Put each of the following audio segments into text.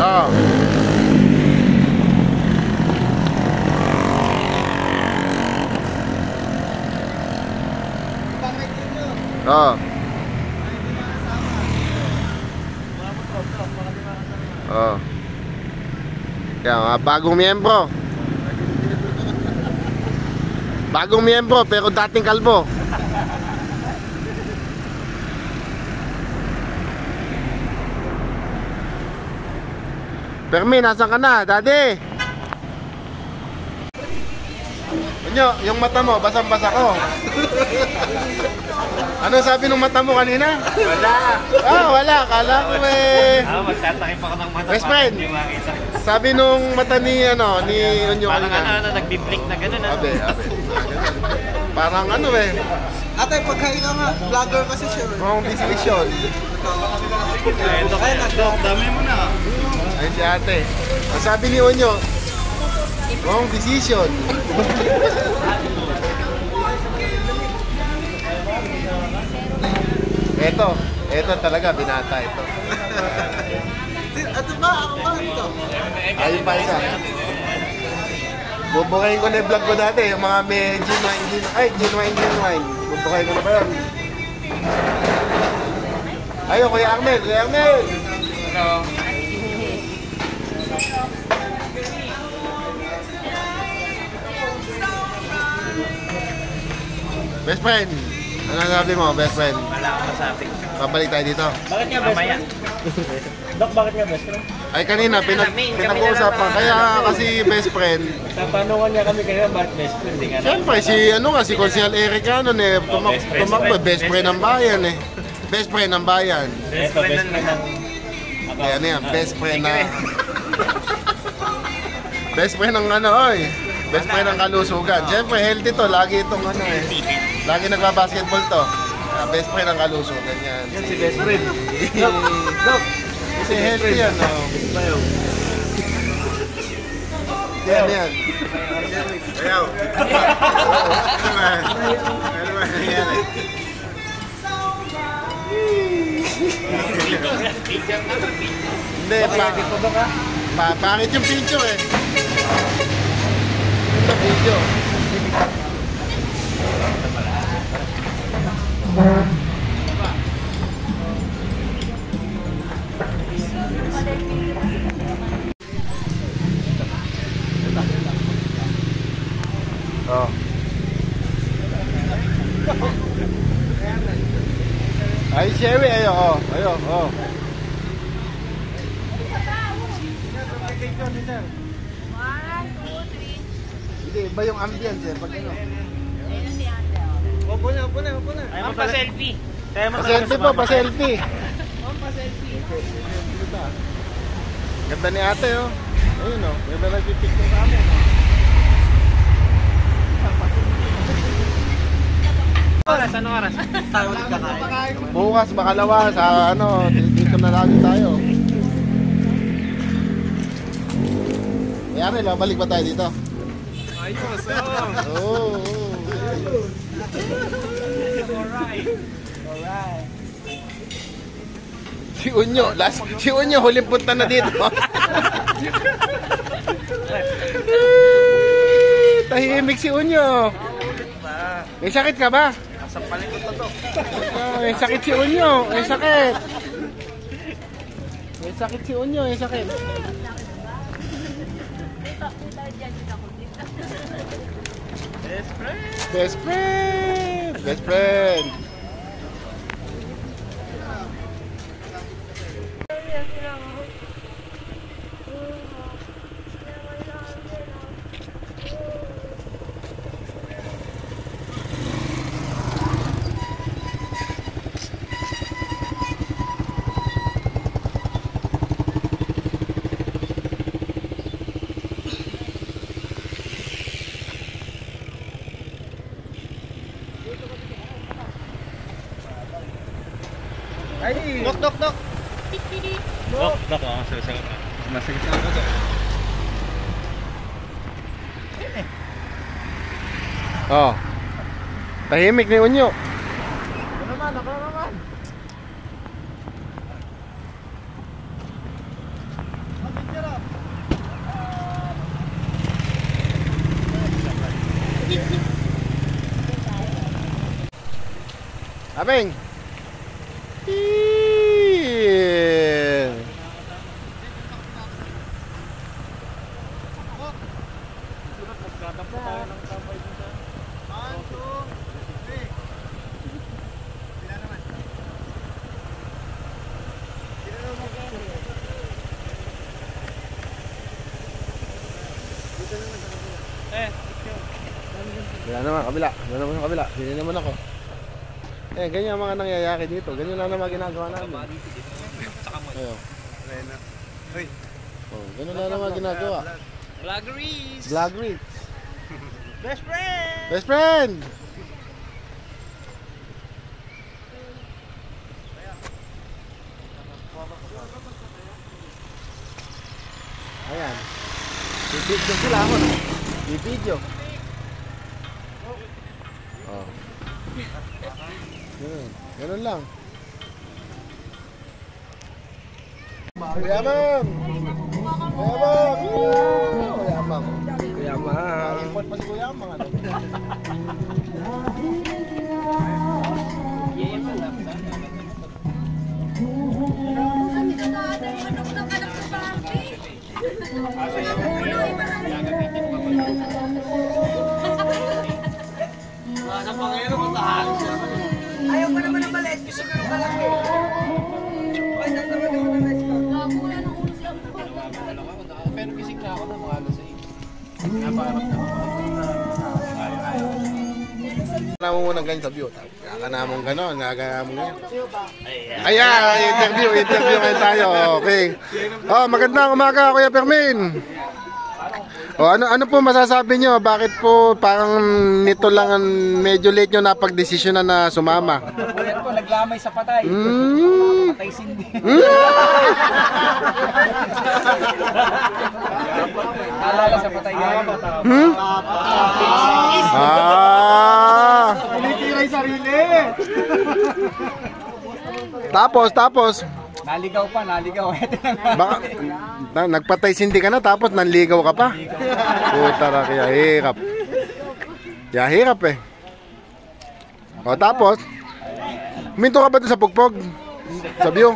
Oo. Oo. Oo. Kaya bagong miyembro. Bagong miyembro pero dating kalbo. Permi, nasan ka na, daddy? Unyo, yung mata mo, basang-basa ko. Ano sabi nung mata mo kanina? Wala. Ah, wala. Kala ko Magtatakip ako ng mata. Best friend. Sabi nung mata ni, ni Unyo kanina. Parang nagbi-blink na gano'n. Abe. Parang Ate, pagkain nga, vlogger kasi siya. Wrong decision. Ito kaya nag-dog, dami mo na. Ayun si ate. Ang sabi ni Unyo, wrong decision. Ito talaga, binata ito. Ito ba? Ako ba ito? Ayun pa isa. Bubukayin ko na yung vlog ko dati, yung mga may genuine. Bubukayin ko na ba yun? Ayun, Kuya Armel. Hello. Best friend. Ano sabi mo, best friend? Wala akong masabi. Babalik tayo dito. Bakit nga best friend? Doc, bakit nga best friend? Ay kanina, pinag-uusapan. Kaya kasi best friend. Tatanungan niya kami kanina, bakit best friend? Hindi nga na. Siyempre, si Consial Eric tumakbo, best friend ng bayan eh. Best friend ng bayan. Ito, best friend ng... Kaya ano yan, best friend na... Best friend ng best friend ng kalusugan. Siyempre, healthy to. Lagi itong lagi nagbabasketball to. Best friend ng kalusugan yan. Yan si best friend. Doc! Kasi healthy yan, Yan. Ayaw. Ano ba nangyari? Hindi, pangit yung picture eh. Ito video. Oh. Ay, Sherry, ayo. Hindi, iba yung ambience eh, pag Opo na. Ma'am, pa-selfie. Pa-selfie po, pa-selfie. Ganda ni ate, Ayun, ganda nag-picture sa amin, Anong oras? Tayo ulit kakain. Bukas, makalawa, sa dito na lagi tayo. Mayari, balik ba tayo dito? Ayos, Oo. Alright. Si Unyo, huling punta na dito. Tahimik si Unyo. May sakit ka ba? Sampalin ko to. May sakit si Unyo. May sakit. May sakit si Unyo. May sakit. Best friend. Ay, Dok. Dok, masasagot na. Masakit na ako, Dok. Oh. Tahimik ni Unyo. Ako naman. Apeng. Eee. Wala naman, kabila. Wala naman sa kabila. Hindi naman ako. Ganyan ang mga nangyayari dito. Ganyan lang naman ginagawa namin. Ayun. Ganyan lang naman ginagawa. Vloggeries! Vloggeries! Best friend! Best friend! Ayan. Bibidyo sila ako. Bibidyo. Oh. Ganun lang. Kuya Mam! Kuya Mam! Kuya Mam! Kuya Mam! Import pa si Kuya Mam, ano? Ayaw pa naman ng maliit, gusto ko ka lang eh. Ay, naman yung maliit ka. Pero gising na ako na mga alas 8. Kaya mo muna ganyan sa view. Kaka namong gano'n, kaka namong ganyan. Ayan, interview ngayon tayo. Okay. Oh, magandang umaga, Kuya Fermin. Oh, ano po masasabi nyo? Bakit po parang nito lang ang medyo late nyo napag-desisyonan na sumama? Kuya po, naglamay sa patay. Patay sindi. Alala sa patay yan. Tinitiray sarili. Tapos Naligaw pa, naligaw. baka nagpatay sindi ka na tapos nanligaw ka pa. Puta ra, kaya hirap. Kaya hirap eh. O tapos minto ka ba doon sa pugpog? Sa view?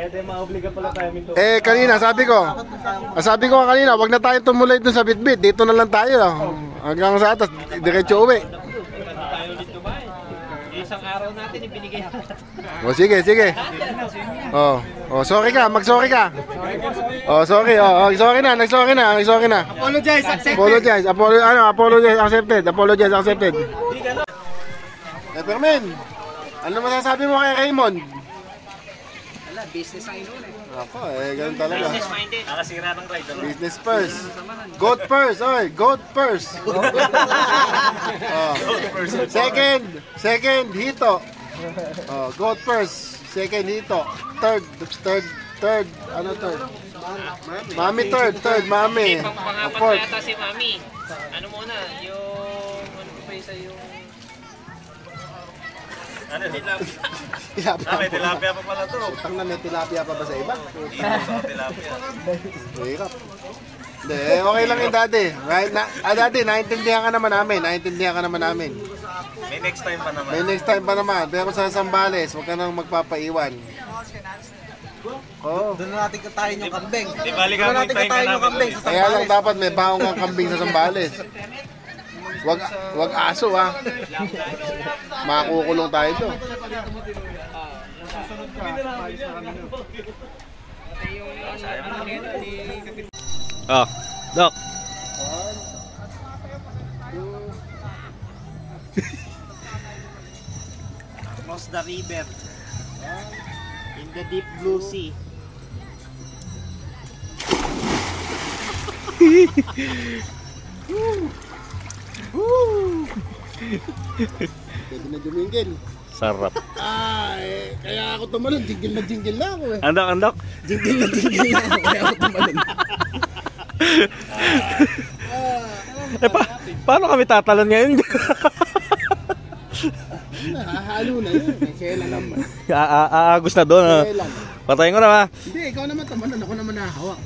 Di maobliga pala tayo minto. Kanina sabi ko kanina, wag na tayo tumuloy doon sa Bitbit. Dito na lang tayo. Hanggang sa atas, diretso uwi. Isang araw natin ibinigay natin. O sige. Sorry ka, mag-sorry ka. Sorry. Sorry na. Apologize, accept. Apologize accepted. Fermin, ano masasabi mo kay Raymond? Wala, business ang inuun eh. Ako, ganun talaga. Business minded. Nakasira ng ride. Business first. Goat first, oy. Goat first. Second, hito. Goat first. Second, hito. Third. Ano third? Mami third, mami. Pangapat Fourth. yata si Mami. Ano muna, yung... Ano pa isa yung... Ano, tilapia. May tilapia pa pala to. Utang na may tilapia pa ba sa iba? Dito sa tilapia. Hirap. Hindi, okay lang yun, Daddy. Right na, Daddy, naintindihan ka naman namin. May next time pa naman. May next time pa naman. Pero sa Zambales, huwag ka nang magpapaiwan. Oh. Doon na natin katayin yung kambing. Di bali ka Doon natin katayin yung kambing sa Kaya lang dapat may baong kang kambing sa Zambales. Wag aso ha. Makukulong tayo to. Doc. Across the river. In the deep blue sea. Pwede na jumingil. Sarap. Kaya ako tumalon. Jingle na ako eh. Andok. Jingle na ako. Kaya ako tumalon. Paano kami tatalon ngayon? Hahalo na yun. Kailan naman. Aagos na doon. Kailan. Patayin ko na ba? Hindi, ikaw naman tumalon. Ako naman nahawak.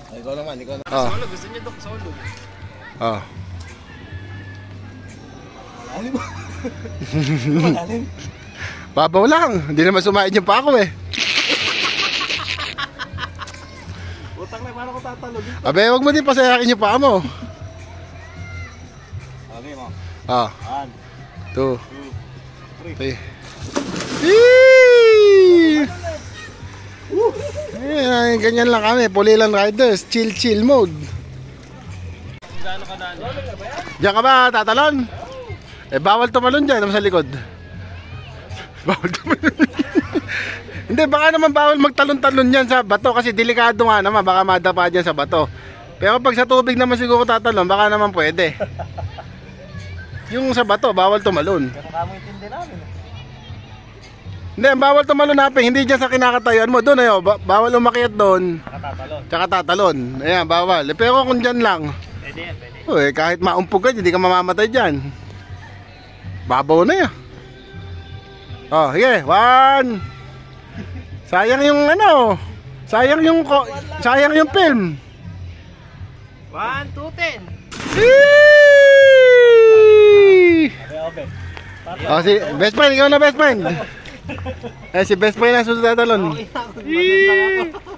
Ikaw naman, ikaw naman. Oh. Solo, gusto niyo dok solo. Oh. Malalim ba? Malalim. Babaw lang. Hindi naman sumaid yung pa ako eh. Utang na, paano ko tatalo dito? Abe, wag mo din pasayakin yung pa mo. Okay mo. Ah. 1, 2, 2, 3. 3. Ganyan lang kami. Pulilan Riders. Chill mode. Gaano ka daan? Diyan ka ba tatalon? Eh bawal tumalon dyan naman sa likod. Bawal tumalon. Hindi, baka naman bawal magtalon-talon yan sa bato kasi delikado nga naman. Baka madapa dyan sa bato. Pero pag sa tubig naman siguro tatalon, baka naman pwede. Yung sa bato, bawal tumalon. Pero kamo intindi namin. Hindi, ang bawal tumalon natin, hindi dyan sa kinakatayuan mo. Doon ayo, bawal umakyat doon. Nakatalon. Tsaka tatalon. Ayan, bawal. Pero kung dyan lang, Pwede yan, pwede. uy, kahit maumpog ka, hindi ka mamamatay dyan. Babaw na yan. Oh, sige, 1. Sayang yung ano, sayang yung film. 1, 2, 10. Okay. Oh, si best friend, ikaw na best friend. Eh, si best friend ang susunod na talon. Okay, ako.